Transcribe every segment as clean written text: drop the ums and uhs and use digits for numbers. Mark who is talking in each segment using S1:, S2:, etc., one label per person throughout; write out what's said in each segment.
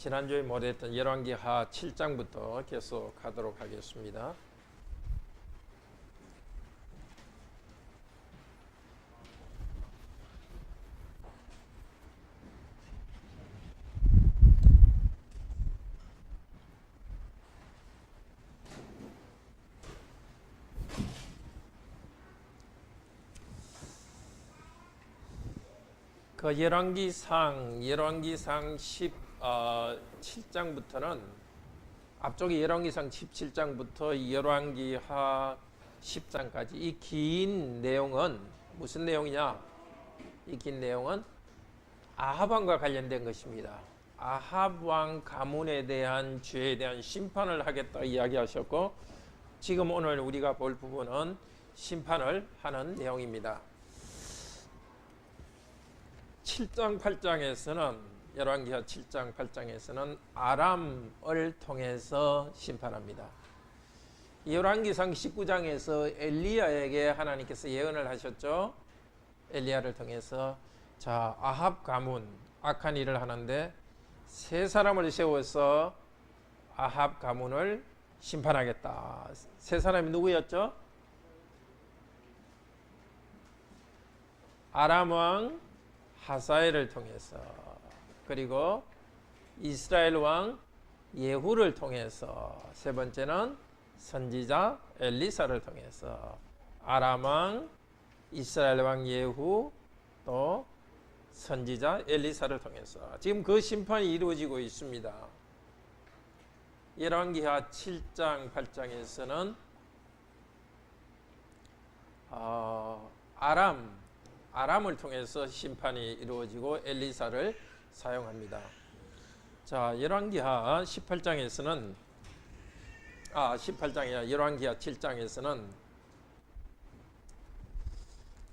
S1: 지난주에 못했던 열왕기하 7장부터 계속 하도록 하겠습니다. 그 열왕기상 17장부터는 앞쪽에 열왕기상 17장부터 열왕기하 10장까지 이 긴 내용은 무슨 내용이냐? 이 긴 내용은 아합 왕과 관련된 것입니다. 아합 왕 가문에 대한 죄에 대한 심판을 하겠다 이야기하셨고, 지금 오늘 우리가 볼 부분은 심판을 하는 내용입니다. 7장 8장에서는 열왕기하 7장 8장에서는 아람을 통해서 심판합니다. 열왕기상 19장에서 엘리야에게 하나님께서 예언을 하셨죠. 엘리야를 통해서 자, 아합 가문 악한 일을 하는데 세 사람을 세워서 아합 가문을 심판하겠다. 세 사람이 누구였죠? 아람 왕 하사엘을 통해서, 그리고 이스라엘 왕 예후를 통해서, 세 번째는 선지자 엘리사를 통해서, 아람 왕, 이스라엘 왕 예후, 또 선지자 엘리사를 통해서 지금 그 심판이 이루어지고 있습니다. 열왕기하 7장 8장에서는 아람을 통해서 심판이 이루어지고 엘리사를 사용합니다. 자, 열왕기하 18장에서는 18장이야. 열왕기하 7장에서는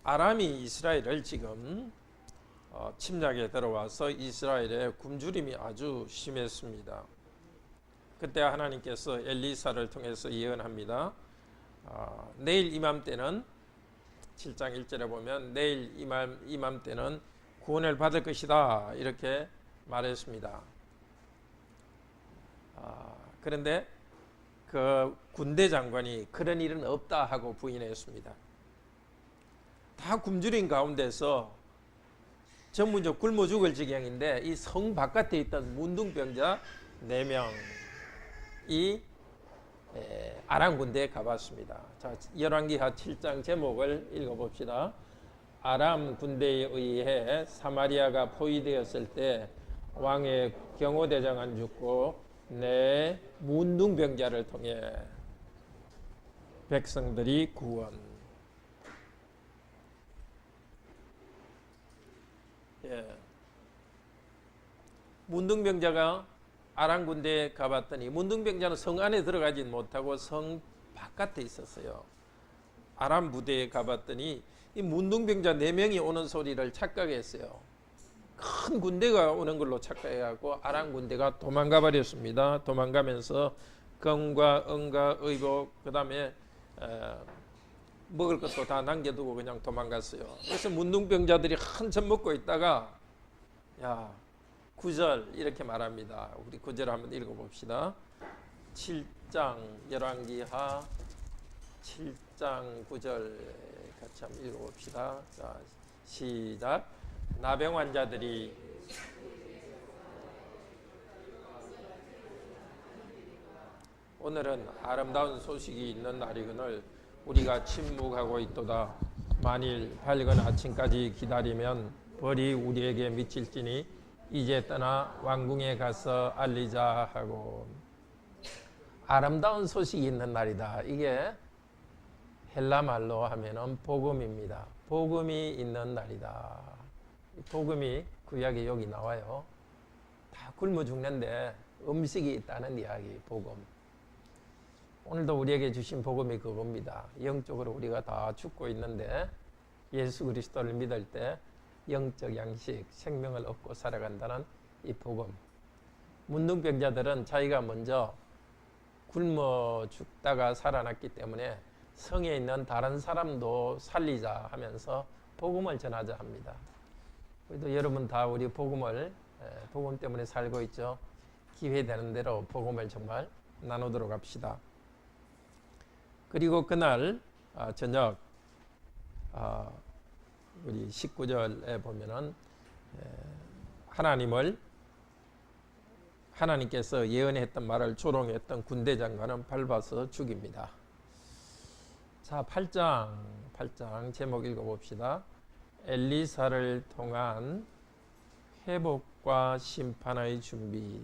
S1: 아람이 이스라엘을 지금 침략에 들어와서 이스라엘의 굶주림이 아주 심했습니다. 그때 하나님께서 엘리사를 통해서 예언합니다. 내일 이맘때는 7장 1절에 보면 내일 이맘때는 구원을 받을 것이다 이렇게 말했습니다. 그런데 그 군대 장관이 그런 일은 없다 하고 부인했습니다. 다 굶주린 가운데서 전문적 굶어 죽을 지경인데 이 성 바깥에 있던 문둥병자 4명이 아람 군대에 가봤습니다. 자, 열왕기하 7장 제목을 읽어봅시다. 아람 군대에 의해 사마리아가 포위되었을 때 왕의 경호대장은 죽고 내 문둥병자를 통해 백성들이 구원. 문둥병자가 아람 군대에 가봤더니 문둥병자는 성 안에 들어가진 못하고 성 바깥에 있었어요. 아람 부대에 가봤더니 이 문둥병자 4명이 오는 소리를 착각했어요. 큰 군대가 오는 걸로 착각해갖고 아람 군대가 도망가 버렸습니다. 도망가면서 금과 은과 의복, 그 다음에 먹을 것도 다 남겨두고 그냥 도망갔어요. 그래서 문둥병자들이 한참 먹고 있다가 9절 이렇게 말합니다. 우리 9절 한번 읽어봅시다. 7장 열왕기하 7장 9절 같이 한번 읽어봅시다. 자, 시작. 나병 환자들이 오늘은 아름다운 소식이 있는 날이거늘 우리가 침묵하고 있도다. 만일 밝은 아침까지 기다리면 벌이 우리에게 미칠지니 이제 떠나 왕궁에 가서 알리자 하고. 아름다운 소식이 있는 날이다. 이게 헬라 말로 하면은 복음입니다. 복음이 있는 날이다. 복음이 구약에 여기 나와요. 다 굶어 죽는데 음식이 있다는 이야기, 복음. 오늘도 우리에게 주신 복음이 그겁니다. 영적으로 우리가 다 죽고 있는데 예수 그리스도를 믿을 때 영적 양식, 생명을 얻고 살아간다는 이 복음. 문둥병자들은 자기가 먼저 굶어 죽다가 살아났기 때문에 성에 있는 다른 사람도 살리자 하면서 복음을 전하자 합니다. 그래도 여러분 다 우리 복음 때문에 살고 있죠. 기회 되는 대로 복음을 정말 나누도록 합시다. 그리고 그날 저녁 우리 19절에 보면은 하나님께서 예언했던 말을 조롱했던 군대 장관은 밟아서 죽입니다. 자, 8장 제목 읽어봅시다. 엘리사를 통한 회복과 심판의 준비.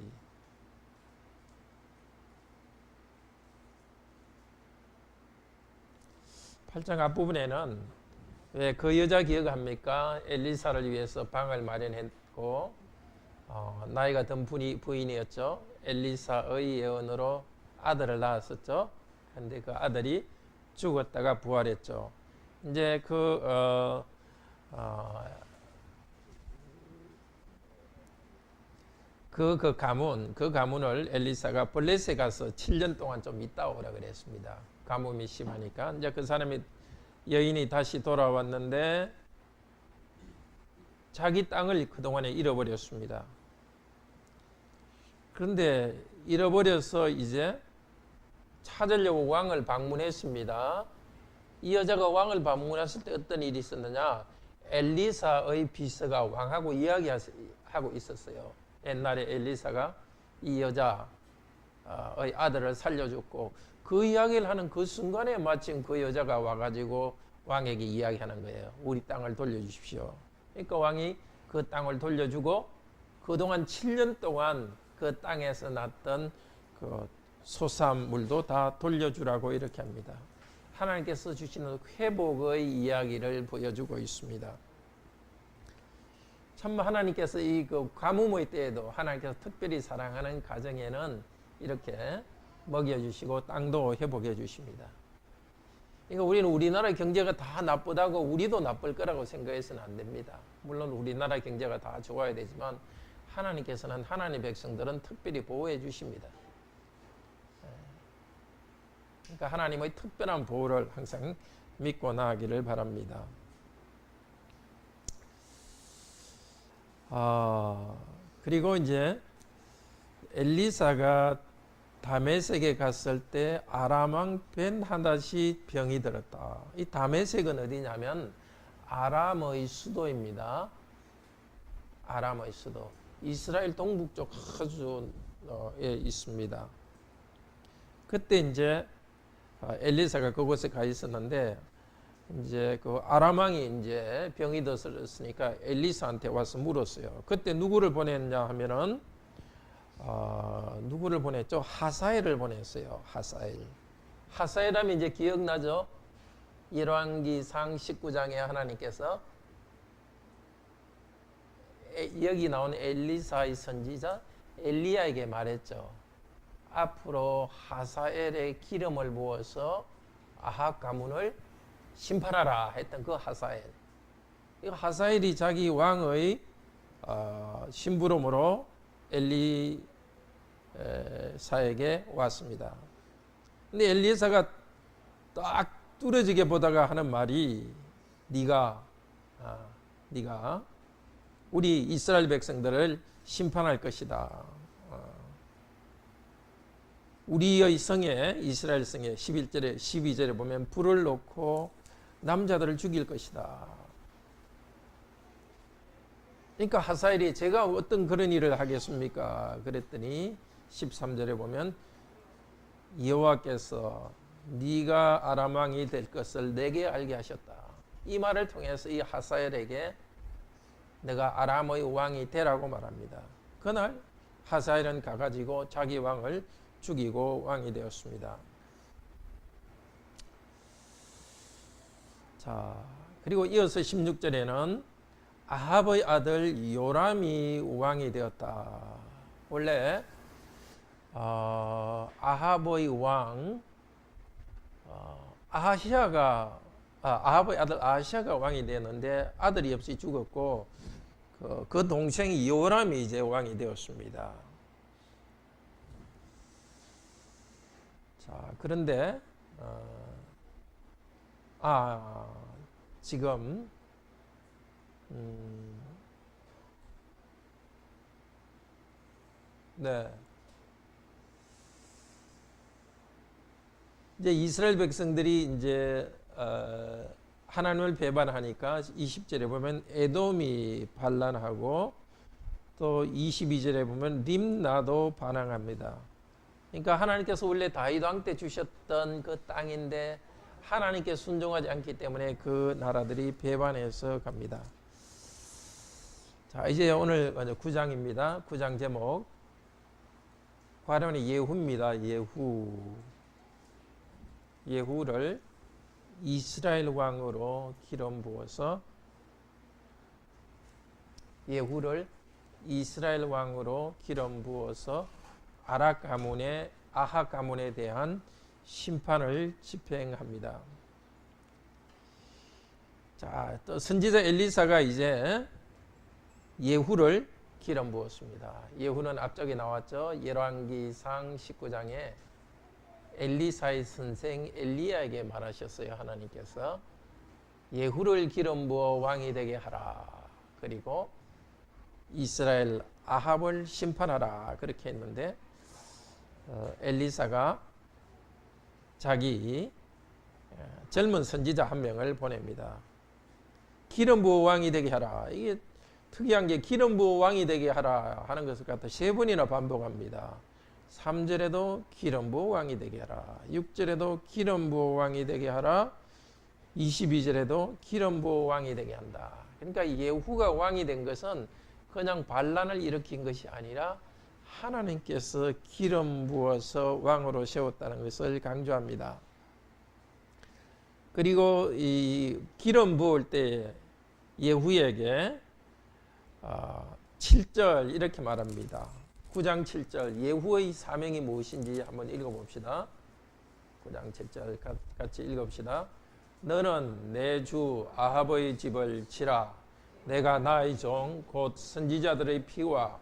S1: 8장 앞부분에는 왜 그 여자 기억합니까? 엘리사를 위해서 방을 마련했고 나이가 든 부인이었죠. 엘리사의 예언으로 아들을 낳았었죠. 그런데 그 아들이 죽었다가 부활했죠. 이제 그 가문을 엘리사가 블레셋에 가서 7년 동안 좀 있다 오라 그랬습니다. 가뭄이 심하니까. 이제 그 여인이 다시 돌아왔는데 자기 땅을 그동안에 잃어버렸습니다. 그런데 잃어버려서 이제 찾으려고 왕을 방문했습니다. 이 여자가 왕을 방문했을 때 어떤 일이 있었느냐? 엘리사의 비서가 왕하고 이야기하고 있었어요. 옛날에 엘리사가 이 여자의 아들을 살려줬고 그 이야기를 하는 그 순간에 마침 그 여자가 와가지고 왕에게 이야기하는 거예요. 우리 땅을 돌려주십시오. 그러니까 왕이 그 땅을 돌려주고 그동안 7년 동안 그 땅에서 났던 그 소산물도 다 돌려주라고 이렇게 합니다. 하나님께서 주시는 회복의 이야기를 보여주고 있습니다. 참 하나님께서 이 그 가뭄의 때에도 하나님께서 특별히 사랑하는 가정에는 이렇게 먹여주시고 땅도 회복해 주십니다. 그러니까 우리는 우리나라 경제가 다 나쁘다고 우리도 나쁠 거라고 생각해서는 안 됩니다. 물론 우리나라 경제가 다 좋아야 되지만 하나님께서는 하나님의 백성들은 특별히 보호해 주십니다. 그러니까 하나님의 특별한 보호를 항상 믿고 나아가기를 바랍니다. 그리고 이제 엘리사가 다메섹에 갔을 때 아람 왕 벤하닷이 병이 들었다. 이 다메섹은 어디냐면 아람의 수도입니다. 아람의 수도. 이스라엘 동북쪽 아주에 있습니다. 그때 이제 엘리사가 그곳에 가 있었는데 이제 그 아람 왕이 이제 병이 들었으니까 엘리사한테 와서 물었어요. 그때 누구를 보냈냐 하면은 누구를 보냈죠? 하사엘을 보냈어요. 하사엘 하면 이제 기억나죠? 열왕기상 19장에 하나님께서 여기 나온 엘리사의 선지자 엘리야에게 말했죠. 앞으로 하사엘의 기름을 부어서 아합 가문을 심판하라 했던 그 하사엘. 이 하사엘이 자기 왕의 심부름으로 엘리사에게 왔습니다. 근데 엘리사가 딱 뚫어지게 보다가 하는 말이 네가 우리 이스라엘 백성들을 심판할 것이다. 우리의 성에 이스라엘 성에 11절에 12절에 보면 불을 놓고 남자들을 죽일 것이다. 그러니까 하사엘이 제가 어떤 그런 일을 하겠습니까? 그랬더니 13절에 보면 여호와께서 네가 아람 왕이 될 것을 내게 알게 하셨다. 이 말을 통해서 이 하사엘에게 내가 아람의 왕이 되라고 말합니다. 그날 하사엘은 가가지고 자기 왕을 죽이고 왕이 되었습니다. 자, 그리고 이어서 16절에는 아합의 아들 요람이 왕이 되었다. 원래 아합의 왕 아합의 아들 아하시아가 왕이 되었는데 아들이 없이 죽었고 그 동생이 요람이 이제 왕이 되었습니다. 자, 그런데 지금 네, 이제 이스라엘 백성들이 이제 하나님을 배반하니까 20절에 보면 에돔이 반란하고 또 22절에 보면 림나도 반항합니다. 그러니까 하나님께서 원래 다윗 왕 때 주셨던 그 땅인데 하나님께 순종하지 않기 때문에 그 나라들이 배반해서 갑니다. 자, 이제 오늘 9장입니다. 9장 제목 과련의 예후입니다. 예후를 이스라엘 왕으로 기름 부어서 아락 가문의 아하 가문에 대한 심판을 집행합니다. 자, 또 선지자 엘리사가 이제 예후를 기름 부었습니다. 예후는 앞쪽에 나왔죠. 열왕기상 19장에 엘리사의 선생 엘리야에게 말하셨어요. 하나님께서 예후를 기름 부어 왕이 되게 하라. 그리고 이스라엘 아합을 심판하라. 그렇게 했는데 엘리사가 자기 젊은 선지자 한 명을 보냅니다. 기름 부어 왕이 되게 하라. 이게 특이한 게 기름 부어 왕이 되게 하라 하는 것을 갖다 3번이나 반복합니다. 3절에도 기름 부어 왕이 되게 하라. 6절에도 기름 부어 왕이 되게 하라. 22절에도 기름 부어 왕이 되게 한다. 그러니까 예후가 왕이 된 것은 그냥 반란을 일으킨 것이 아니라 하나님께서 기름 부어서 왕으로 세웠다는 것을 강조합니다. 그리고 이 기름 부을 때 예후에게 7절 이렇게 말합니다. 9장 7절 예후의 사명이 무엇인지 한번 읽어봅시다. 9장 7절 같이 읽읍시다. 너는 내 주 아합의 집을 치라. 내가 나의 종 곧 선지자들의 피와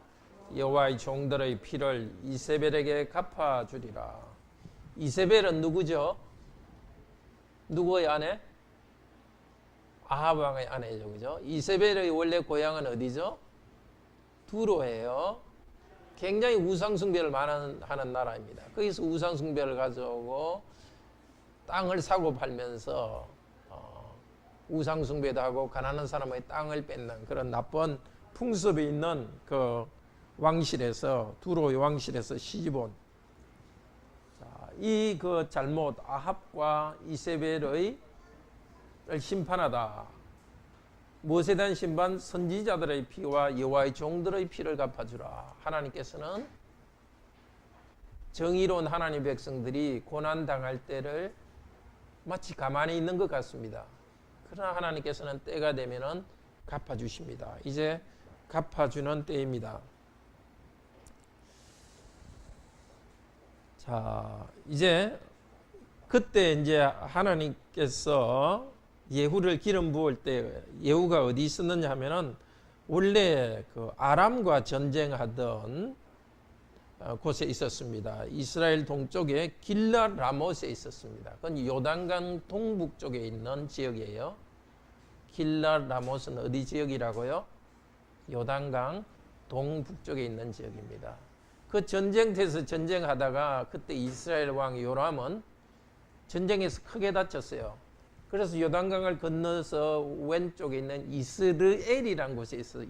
S1: 여호와의 종들의 피를 이세벨에게 갚아주리라. 이세벨은 누구죠? 누구의 아내? 아합 왕의 아내죠. 그죠? 이세벨의 원래 고향은 어디죠? 두로예요. 굉장히 우상숭배를 하는 나라입니다. 거기서 우상숭배를 가져오고 땅을 사고 팔면서 우상숭배도 하고 가난한 사람의 땅을 뺏는 그런 나쁜 풍습이 있는 그 왕실에서 두로의 왕실에서 시집온 이 그 잘못 아합과 이세벨의 심판하다. 무엇에 대한 심판? 선지자들의 피와 여호와의 종들의 피를 갚아주라. 하나님께서는 정의로운 하나님 백성들이 고난 당할 때를 마치 가만히 있는 것 같습니다. 그러나 하나님께서는 때가 되면은 갚아주십니다. 이제 갚아주는 때입니다. 자, 이제 그때 이제 하나님께서 예후를 기름 부을 때 예후가 어디 있었느냐 하면은 원래 그 아람과 전쟁하던 곳에 있었습니다. 이스라엘 동쪽에 길랏 라못에 있었습니다. 그건 요단강 동북쪽에 있는 지역이에요. 길랏 라못은 어디 지역이라고요? 요단강 동북쪽에 있는 지역입니다. 그 전쟁터에서 전쟁하다가 그때 이스라엘 왕 요람은 전쟁에서 크게 다쳤어요. 그래서 요단강을 건너서 왼쪽에 있는 이스르엘이라는 곳에 있어요.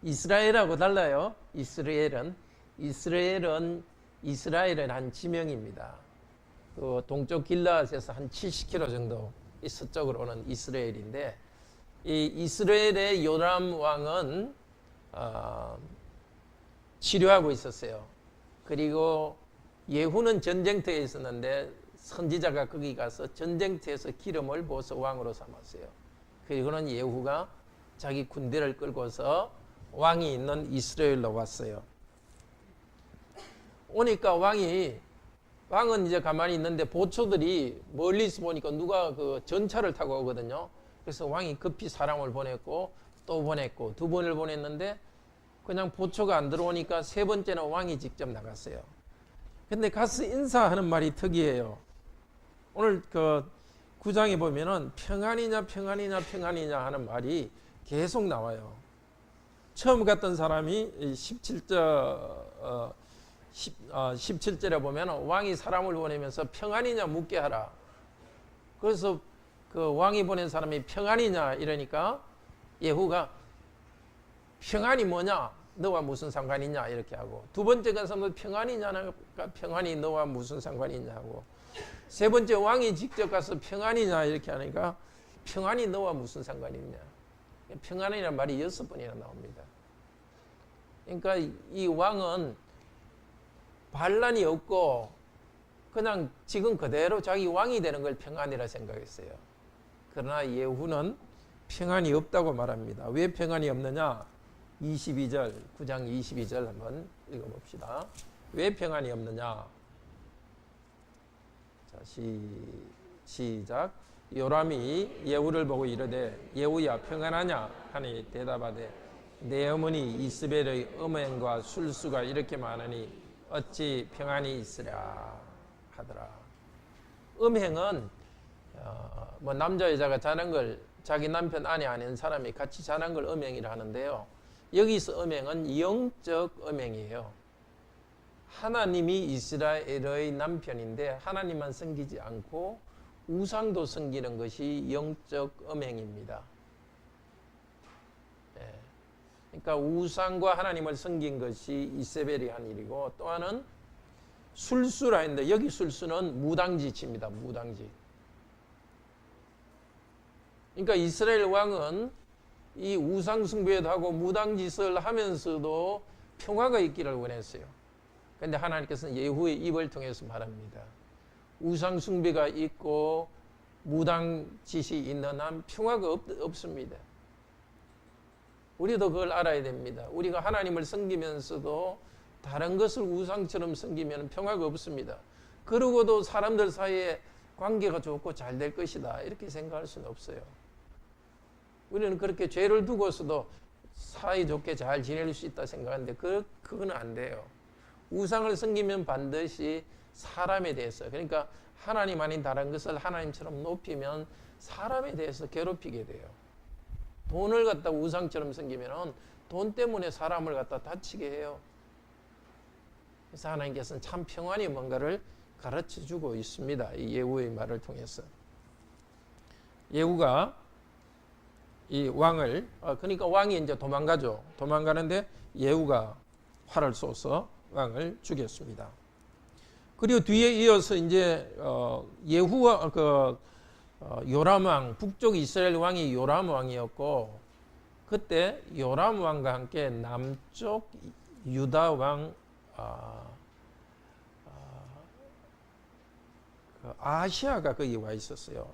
S1: 이스라엘하고 달라요. 이스라엘은 이스라엘의 한 지명입니다. 그 동쪽 길랏에서 한 70km 정도 서쪽으로는 이스라엘인데 이 이스라엘의 요람 왕은 치료하고 있었어요. 그리고 예후는 전쟁터에 있었는데 선지자가 거기 가서 전쟁터에서 기름을 부어서 왕으로 삼았어요. 그리고는 예후가 자기 군대를 끌고서 왕이 있는 이스라엘로 왔어요. 오니까 왕은 이제 가만히 있는데 보초들이 멀리서 보니까 누가 그 전차를 타고 오거든요. 그래서 왕이 급히 사람을 보냈고 또 보냈고 2번을 보냈는데 그냥 보초가 안 들어오니까 3번째는 왕이 직접 나갔어요. 근데 가서 인사하는 말이 특이해요. 오늘 그 9장에 보면은 평안이냐 하는 말이 계속 나와요. 처음 갔던 사람이 17절 17절에 보면 왕이 사람을 보내면서 평안이냐 묻게 하라. 그래서 그 왕이 보낸 사람이 평안이냐 이러니까 예후가 평안이 뭐냐? 너와 무슨 상관이냐? 이렇게 하고, 두 번째 간 사람도 평안이냐니까 평안이 너와 무슨 상관이냐 하고, 세 번째 왕이 직접 가서 평안이냐 이렇게 하니까 평안이 너와 무슨 상관이냐. 평안이라는 말이 6번이나 나옵니다. 그러니까 이 왕은 반란이 없고 그냥 지금 그대로 자기 왕이 되는 걸 평안이라 생각했어요. 그러나 예후는 평안이 없다고 말합니다. 왜 평안이 없느냐? 22절, 9장 22절 한번 읽어봅시다. 왜 평안이 없느냐? 자, 시작. 요람이 예후를 보고 이르되 예후야 평안하냐 하니 대답하되 내 어머니 이스벨의 음행과 술수가 이렇게 많으니 어찌 평안이 있으랴 하더라. 음행은 뭐 남자 여자가 자는 걸 자기 남편 아내 아닌 사람이 같이 자는 걸 음행이라 하는데요. 여기서 음행은 영적 음행이에요. 하나님이 이스라엘의 남편인데 하나님만 섬기지 않고 우상도 섬기는 것이 영적 음행입니다. 그러니까 우상과 하나님을 섬긴 것이 이세벨이 한 일이고, 또 하나는 술수라 했는데 여기 술수는 무당짓입니다. 무당짓. 그러니까 이스라엘 왕은 이 우상 숭배도 하고 무당짓을 하면서도 평화가 있기를 원했어요. 그런데 하나님께서는 예후의 입을 통해서 말합니다. 우상 숭배가 있고 무당짓이 있는 한 평화가 없습니다. 우리도 그걸 알아야 됩니다. 우리가 하나님을 섬기면서도 다른 것을 우상처럼 섬기면 평화가 없습니다. 그러고도 사람들 사이에 관계가 좋고 잘 될 것이다 이렇게 생각할 수는 없어요. 우리는 그렇게 죄를 두고서도 사이좋게 잘 지낼 수 있다 생각하는데 그건 안 돼요. 우상을 섬기면 반드시 사람에 대해서, 그러니까 하나님 아닌 다른 것을 하나님처럼 높이면 사람에 대해서 괴롭히게 돼요. 돈을 갖다 우상처럼 섬기면 돈 때문에 사람을 갖다 다치게 해요. 그래서 하나님께서는 참 평안이 뭔가를 가르쳐주고 있습니다. 이 예후의 말을 통해서. 예후가 이 왕을, 그러니까 왕이 이제 도망가죠. 도망가는데 예후가 활을 쏘서 왕을 죽였습니다. 그리고 뒤에 이어서 이제 예후와 요람 왕, 북쪽 이스라엘 왕이 요람 왕이었고, 그때 요람 왕과 함께 남쪽 유다 왕 아시아가 거기 와 있었어요.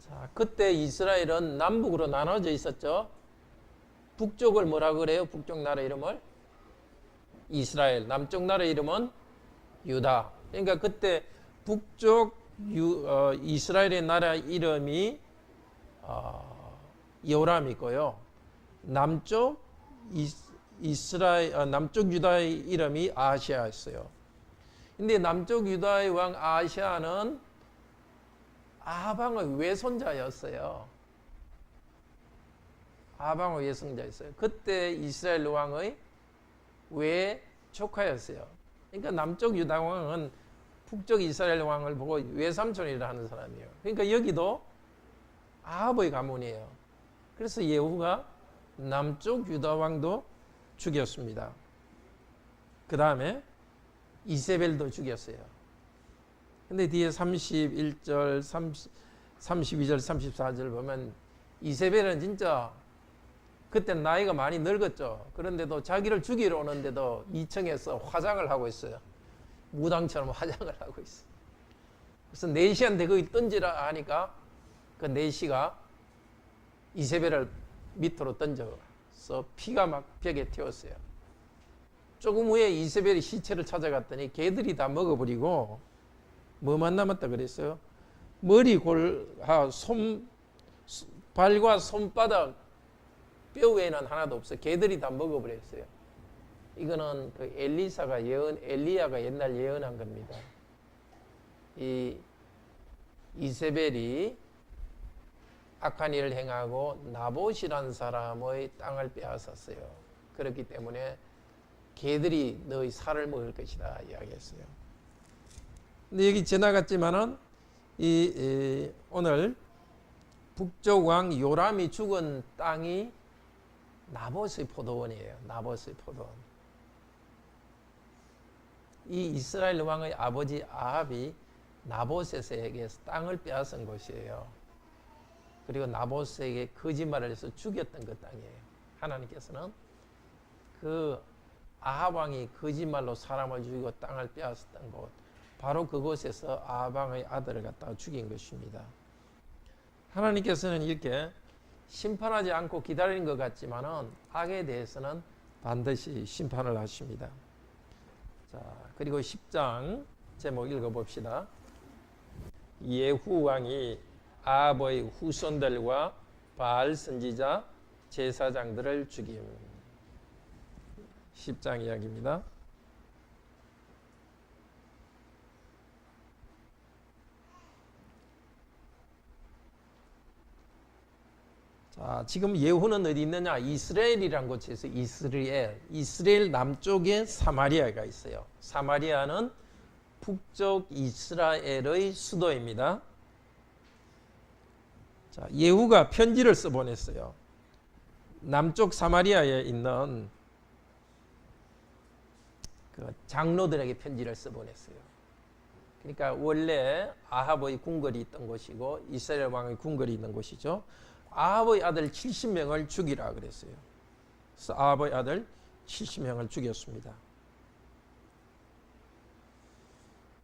S1: 자, 그때 이스라엘은 남북으로 나눠져 있었죠. 북쪽을 뭐라 그래요? 북쪽 나라 이름을 이스라엘, 남쪽 나라 이름은 유다. 그러니까 그때 북쪽 이스라엘의 나라 이름이 요람이고요. 남쪽 남쪽 유다의 이름이 아시아였어요. 근데 남쪽 유다의 왕 아시아는 아방의 외손자였어요. 아방의 외손자였어요. 그때 이스라엘 왕의 외조카였어요. 그러니까 남쪽 유다 왕은 북쪽 이스라엘 왕을 보고 외삼촌이라 하는 사람이에요. 그러니까 여기도 아합의 가문이에요. 그래서 예후가 남쪽 유다 왕도 죽였습니다. 그 다음에 이세벨도 죽였어요. 근데 뒤에 31절, 32절, 34절 보면 이세벨은 진짜 그때 나이가 많이 늙었죠. 그런데도 자기를 죽이러 오는데도 2층에서 화장을 하고 있어요. 무당처럼 화장을 하고 있어요. 그래서 내시한테 거기 던지라 하니까 그 내시가 이세벨을 밑으로 던져서 피가 막 벽에 튀었어요. 조금 후에 이세벨이 시체를 찾아갔더니 개들이 다 먹어버리고 뭐만 남았다 그랬어요? 머리, 발과 손바닥, 뼈 외에는 하나도 없어요. 개들이 다 먹어버렸어요. 이거는 그 엘리야가 옛날 예언한 겁니다. 이 이세벨이 악한 일을 행하고 나봇이라는 사람의 땅을 빼앗았어요. 그렇기 때문에 개들이 너희 살을 먹을 것이다 이야기했어요. 근데 여기 지나갔지만은 오늘 북쪽 왕 요람이 죽은 땅이 나봇의 포도원이에요. 나봇의 포도원. 이 이스라엘 왕의 아버지 아합이 나봇에게서 땅을 빼앗은 곳이에요. 그리고 나봇에게 거짓말을 해서 죽였던 그 땅이에요. 하나님께서는 그 아합 왕이 거짓말로 사람을 죽이고 땅을 빼앗았던 곳, 바로 그곳에서 아합 왕의 아들을 갖다가 죽인 것입니다. 하나님께서는 이렇게 심판하지 않고 기다리는 것 같지만은 악에 대해서는 반드시 심판을 하십니다. 자, 그리고 10장 제목 읽어봅시다. 예후 왕이 아합의 후손들과 바알 선지자 제사장들을 죽임. 10장 이야기입니다. 자, 지금 예후는 어디 있느냐? 이스라엘이란 곳에서 이스라엘 남쪽에 사마리아가 있어요. 사마리아는 북쪽 이스라엘의 수도입니다. 자, 예후가 편지를 써보냈어요. 남쪽 사마리아에 있는 그 장로들에게 편지를 써보냈어요. 그러니까 원래 아합의 궁궐이 있던 곳이고 이스라엘 왕의 궁궐이 있는 곳이죠. 아합의 아들 70명을 죽이라 그랬어요. 그래서 아합의 아들 70명을 죽였습니다.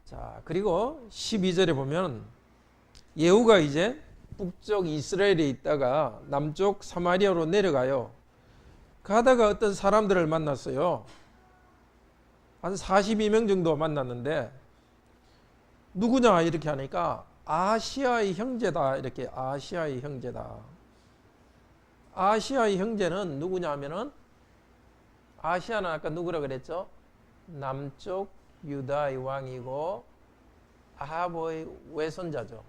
S1: 자, 그리고 12절에 보면 예후가 이제 북쪽 이스라엘에 있다가 남쪽 사마리아로 내려가요. 가다가 어떤 사람들을 만났어요. 한 42명 정도 만났는데 누구냐 이렇게 하니까 아시아의 형제다, 이렇게 아시아의 형제다. 아시아의 형제는 누구냐 하면은 아시아는 아까 누구라 그랬죠? 남쪽 유다의 왕이고 아합의 외손자죠.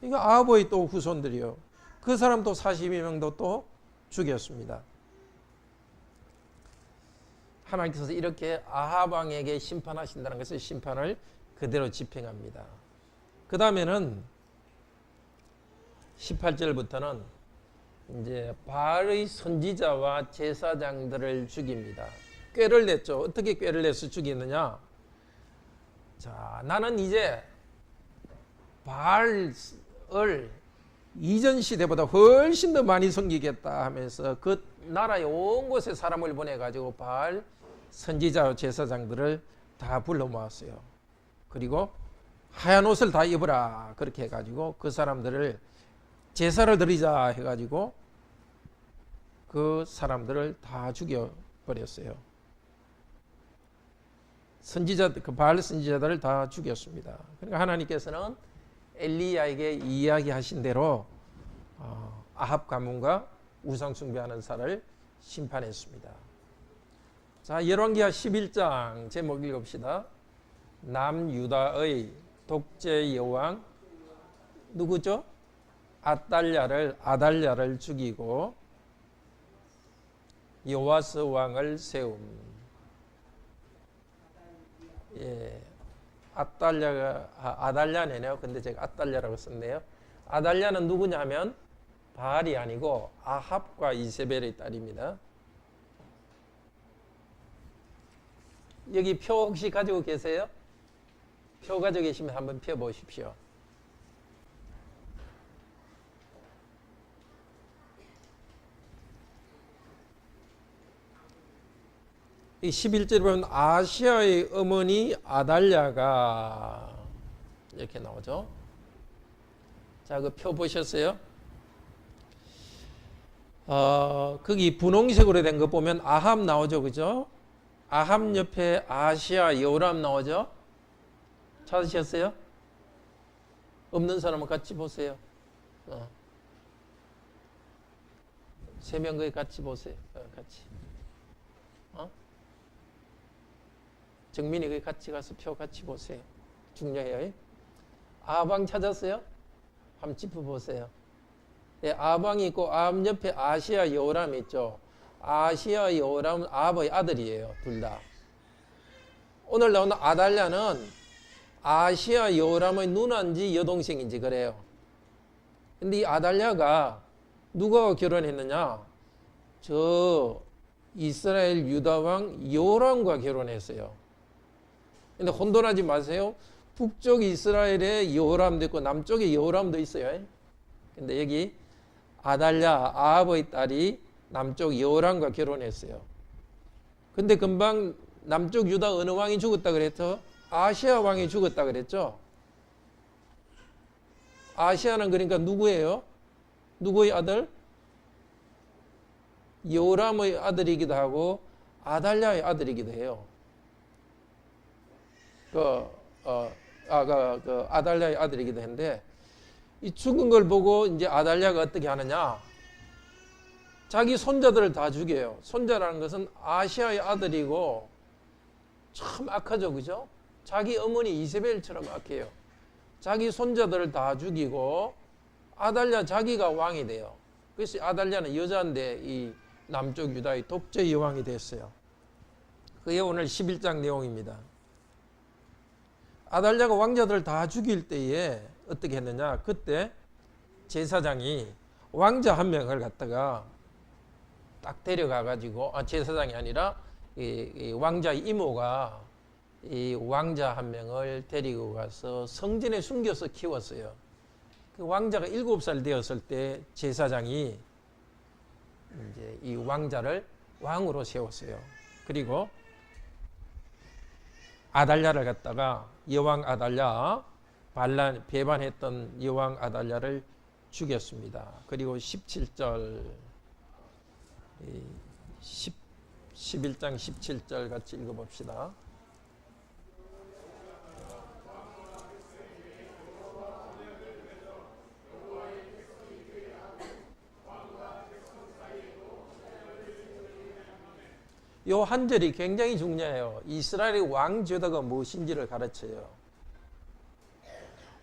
S1: 이거 아합의 또 후손들이요. 그 사람도 42명도 또 죽였습니다. 하나님께서 이렇게 아합 왕에게 심판하신다는 것을 심판을 그대로 집행합니다. 그 다음에는 18절부터는 이제 바알의 선지자와 제사장들을 죽입니다. 꾀를 냈죠. 어떻게 꾀를 내서 죽이느냐? 자, 나는 이제 바알을 이전 시대보다 훨씬 더 많이 섬기겠다 하면서 그 나라의 온 곳에 사람을 보내가지고 바알 선지자와 제사장들을 다 불러 모았어요. 그리고 하얀 옷을 다 입으라 그렇게 해가지고 그 사람들을 제사를 드리자 해가지고 그 사람들을 다 죽여버렸어요. 그 바알 선지자들을 다 죽였습니다. 그러니까 하나님께서는 엘리야에게 이야기하신 대로 아합 가문과 우상 숭배하는 사를 심판했습니다. 자, 열왕기하 11장 제목 읽읍시다. 남유다의 독재 여왕 누구죠? 아달랴를 죽이고 요아스 왕을 세움. 예, 아달랴네요. 근데 제가 아달랴라고 썼네요. 아달랴는 누구냐면 바알이 아니고 아합과 이세벨의 딸입니다. 여기 표 혹시 가지고 계세요? 표 가지고 계시면 한번 펴 보십시오. 이 11절에 보면 아시아의 어머니 아달랴가 이렇게 나오죠. 자, 그 표 보셨어요? 거기 분홍색으로 된 거 보면 아합 나오죠, 그죠? 아합 옆에 아시아 요람 나오죠? 찾으셨어요? 없는 사람은 같이 보세요. 세 명 거기 같이 보세요. 같이. 정민이 거기 같이 가서 표 같이 보세요. 중요해요. 아합왕 찾았어요? 한번 짚어보세요. 예, 아합왕이 있고 아합 옆에 아시아 요람이 있죠. 아시아 여호람 아합의 아들이에요. 둘 다. 오늘 나오는 아달랴는 아시아 여호람의 누나인지 여동생인지 그래요. 근데 이 아달랴가 누가 결혼했느냐? 저 이스라엘 유다 왕 여호람과 결혼했어요. 근데 혼돈하지 마세요. 북쪽 이스라엘에 여호람도 있고 남쪽에 여호람도 있어요. 근데 여기 아달랴 아합의 딸이 남쪽 여호람과 결혼했어요. 근데 금방 남쪽 유다 어느 왕이 죽었다 그랬죠? 아시아 왕이 죽었다 그랬죠? 아시아는 그러니까 누구예요? 누구의 아들? 여호람의 아들이기도 하고 아달랴의 아들이기도 해요. 아달랴의 아들이기도 했는데 이 죽은 걸 보고 이제 아달랴가 어떻게 하느냐? 자기 손자들을 다 죽여요. 손자라는 것은 아시아의 아들이고 참 악하죠, 그죠? 자기 어머니 이세벨처럼 악해요. 자기 손자들을 다 죽이고 아달랴 자기가 왕이 돼요. 그래서 아달랴는 여자인데 이 남쪽 유다의 독재 여왕이 됐어요. 그게 오늘 11장 내용입니다. 아달랴가 왕자들을 다 죽일 때에 어떻게 했느냐? 그때 제사장이 왕자 한 명을 갖다가 딱 데려가 가지고 제사장이 아니라 이 왕자의 이모가 이 왕자 한 명을 데리고 가서 성전에 숨겨서 키웠어요. 그 왕자가 7살 되었을 때 제사장이 이제 이 왕자를 왕으로 세웠어요. 그리고 아달랴를 갖다가 여왕 아달랴 배반했던 여왕 아달랴를 죽였습니다. 그리고 17절 11장 17절 같이 읽어봅시다. 요 한 절이 굉장히 중요해요. 이스라엘의 왕 제도가 무엇인지를 가르쳐요.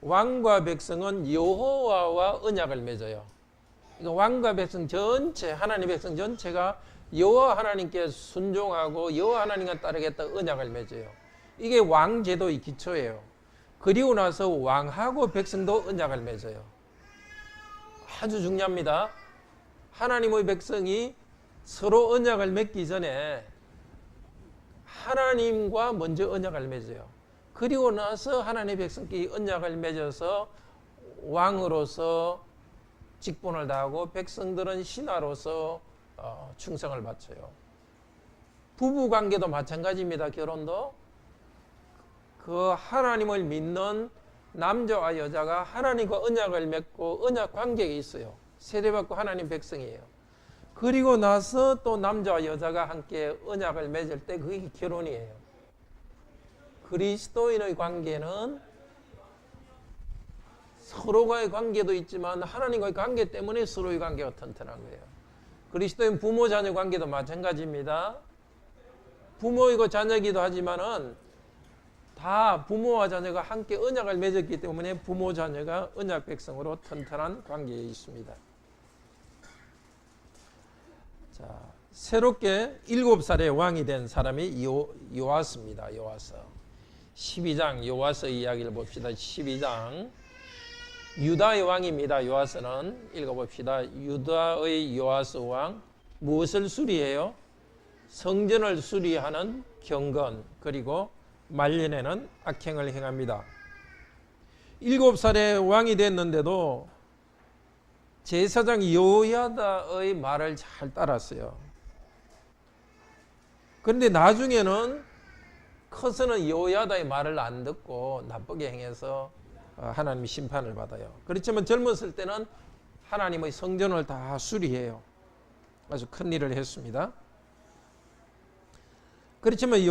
S1: 왕과 백성은 여호와와 언약을 맺어요. 그러니까 왕과 백성 전체, 하나님의 백성 전체가 여호와 하나님께 순종하고 여호와 하나님과 따르겠다 언약을 맺어요. 이게 왕 제도의 기초예요. 그리고 나서 왕하고 백성도 언약을 맺어요. 아주 중요합니다. 하나님의 백성이 서로 언약을 맺기 전에 하나님과 먼저 언약을 맺어요. 그리고 나서 하나님의 백성끼리 언약을 맺어서 왕으로서 직분을 다하고 백성들은 신하로서 충성을 바쳐요. 부부관계도 마찬가지입니다. 결혼도 그 하나님을 믿는 남자와 여자가 하나님과 언약을 맺고 언약 관계에 있어요. 세례받고 하나님 백성이에요. 그리고 나서 또 남자와 여자가 함께 언약을 맺을 때 그게 결혼이에요. 그리스도인의 관계는 서로과의 관계도 있지만 하나님과의 관계 때문에 서로의 관계가 튼튼한 거예요. 그리스도인 부모 자녀 관계도 마찬가지입니다. 부모이고 자녀이기도 하지만은 다 부모와 자녀가 함께 언약을 맺었기 때문에 부모 자녀가 언약 백성으로 튼튼한 관계에 있습니다. 자, 새롭게 7살의 왕이 된 사람이 요아스입니다. 요아스. 12장 요아스 이야기를 봅시다. 12장 유다의 왕입니다. 요아스는 읽어봅시다. 유다의 요아스 왕 무엇을 수리해요? 성전을 수리하는 경건 그리고 말년에는 악행을 행합니다. 7살의 왕이 됐는데도 제사장 여호야다의 말을 잘 따랐어요. 그런데 나중에는 커서는 여호야다의 말을 안 듣고 나쁘게 행해서 하나님의 심판을 받아요. 그렇지만 젊었을 때는 하나님의 성전을 다 수리해요. 아주 큰 일을 했습니다. 그렇지만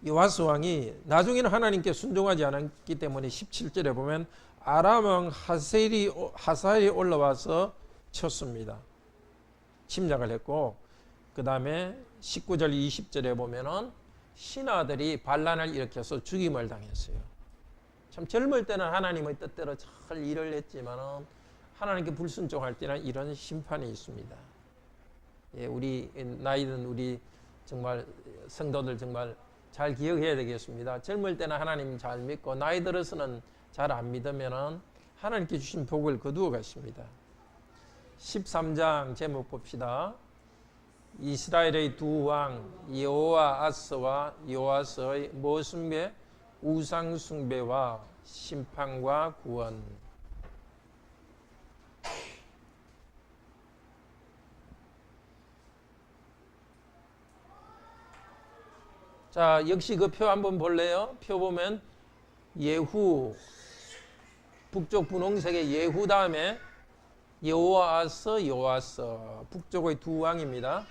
S1: 요아스 왕이 나중에는 하나님께 순종하지 않았기 때문에 17절에 보면 아람 왕 하사엘이 올라와서 쳤습니다. 침략을 했고 그 다음에 19절 20절에 보면은 신하들이 반란을 일으켜서 죽임을 당했어요. 참 젊을 때는 하나님의 뜻대로 잘 일을 했지만은 하나님께 불순종할 때는 이런 심판이 있습니다. 예, 우리 나이든 우리 정말 성도들 정말 잘 기억해야 되겠습니다. 젊을 때는 하나님 잘 믿고 나이 들어서는 잘 안 믿으면은 하나님께 주신 복을 거두어 가십니다. 13장 제목 봅시다. 이스라엘의 두 왕 여호아스와 요아스의 모순배 우상 숭배와 심판과 구원. 자, 역시 그 표 한번 볼래요? 표 보면 예후, 북쪽 분홍색의 예후 다음에 여호아스, 요아스, 북쪽의 두 왕입니다.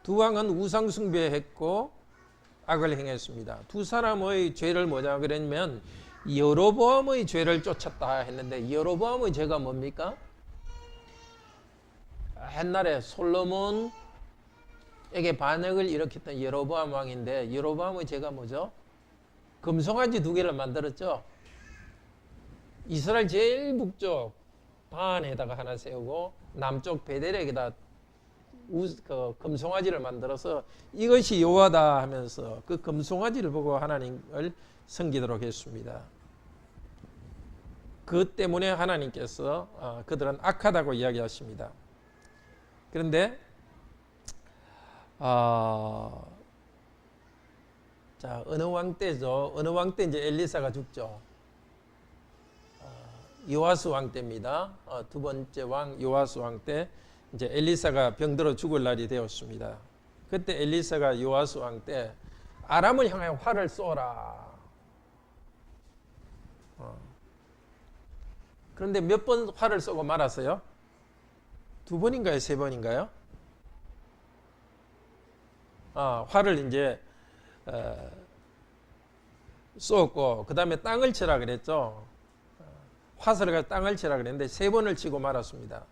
S1: 두 왕은 우상 숭배했고 악을 행했습니다. 두 사람의 죄를 뭐냐 그러면 여로보암의 죄를 쫓았다 했는데 여로보암의 죄가 뭡니까? 옛날에 솔로몬에게 반역을 일으켰던 여로보암 왕인데 여로보암의 죄가 뭐죠? 금송아지 두 개를 만들었죠. 이스라엘 제일 북쪽 단에다가 하나 세우고 남쪽 베델에게다 금송아지를 만들어서 이것이 여호와다 하면서 그 금송아지를 보고 하나님을 섬기도록 했습니다. 그 때문에 하나님께서 그들은 악하다고 이야기하십니다. 그런데 자, 어느 왕 때죠? 어느 왕 때 이제 엘리사가 죽죠. 요아스 왕 때입니다. 두 번째 왕 요아스 왕 때 이제 엘리사가 병들어 죽을 날이 되었습니다. 그때 엘리사가 요아스 왕 때 아람을 향하여 활을 쏘라. 그런데 몇 번 활을 쏘고 말았어요? 두 번인가요? 세 번인가요? 활을 이제 쏘고 그 다음에 땅을 치라 그랬죠. 화살을 가지고 땅을 치라 그랬는데 세 번을 치고 말았습니다.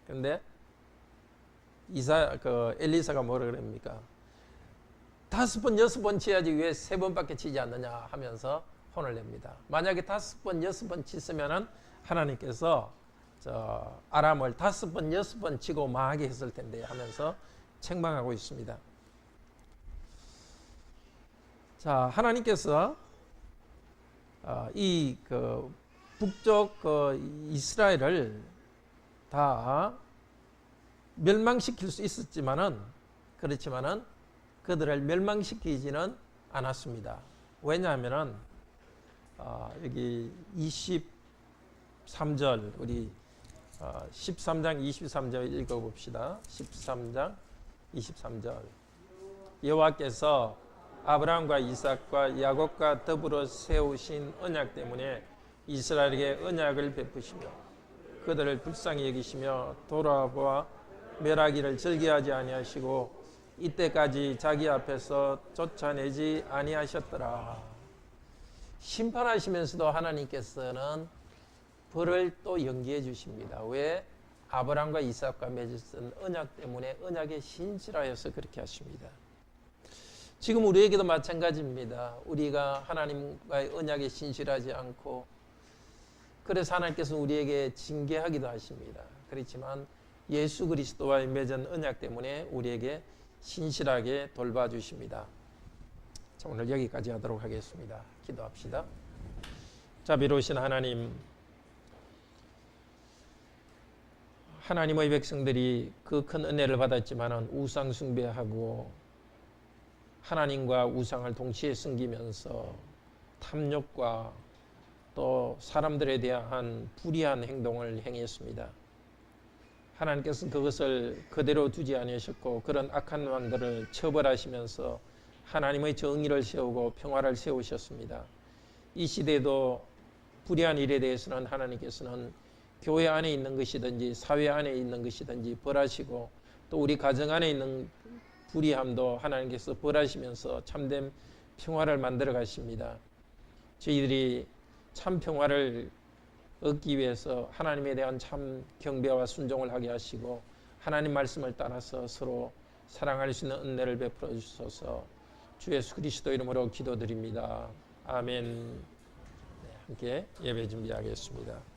S1: 그런데 엘리사가 뭐라 그럽니까? 5번, 6번 치야지 왜 3번밖에 치지 않느냐 하면서 혼을 냅니다. 만약에 5번, 6번 치으면은 하나님께서 아람을 5번, 6번 치고 망하게 했을 텐데 하면서 책망하고 있습니다. 자, 하나님께서 이 북쪽 이스라엘을 다 멸망시킬 수 있었지만은 그렇지만은 그들을 멸망시키지는 않았습니다. 왜냐하면은 여기 23절 우리 13장 23절 읽어봅시다. 13장 23절 여호와께서 아브라함과 이삭과 야곱과 더불어 세우신 언약 때문에 이스라엘에게 언약을 베푸시며 그들을 불쌍히 여기시며 돌아보아 멸하기를 즐겨하지 아니하시고 이때까지 자기 앞에서 쫓아내지 아니하셨더라. 심판하시면서도 하나님께서는 벌을 또 연기해 주십니다. 왜? 아브라함과 이삭과 맺은 언약 때문에 언약에 신실하여서 그렇게 하십니다. 지금 우리에게도 마찬가지입니다. 우리가 하나님과의 언약에 신실하지 않고 그래서 하나님께서 우리에게 징계하기도 하십니다. 그렇지만 예수 그리스도와의 맺은 언약 때문에 우리에게 신실하게 돌봐주십니다. 자, 오늘 여기까지 하도록 하겠습니다. 기도합시다. 자비로우신 하나님, 하나님의 백성들이 그 큰 은혜를 받았지만 우상 숭배하고 하나님과 우상을 동시에 섬기면서 탐욕과 또 사람들에 대한 불의한 행동을 행했습니다. 하나님께서는 그것을 그대로 두지 아니하셨고 그런 악한 왕들을 처벌하시면서 하나님의 정의를 세우고 평화를 세우셨습니다. 이 시대도 불의한 일에 대해서는 하나님께서는 교회 안에 있는 것이든지 사회 안에 있는 것이든지 벌하시고 또 우리 가정 안에 있는 불의함도 하나님께서 벌하시면서 참된 평화를 만들어 가십니다. 저희들이 참 평화를 얻기 위해서 하나님에 대한 참 경배와 순종을 하게 하시고 하나님 말씀을 따라서 서로 사랑할 수 있는 은혜를 베풀어 주셔서 주 예수 그리스도 이름으로 기도드립니다. 아멘. 네. 함께 예배 준비하겠습니다.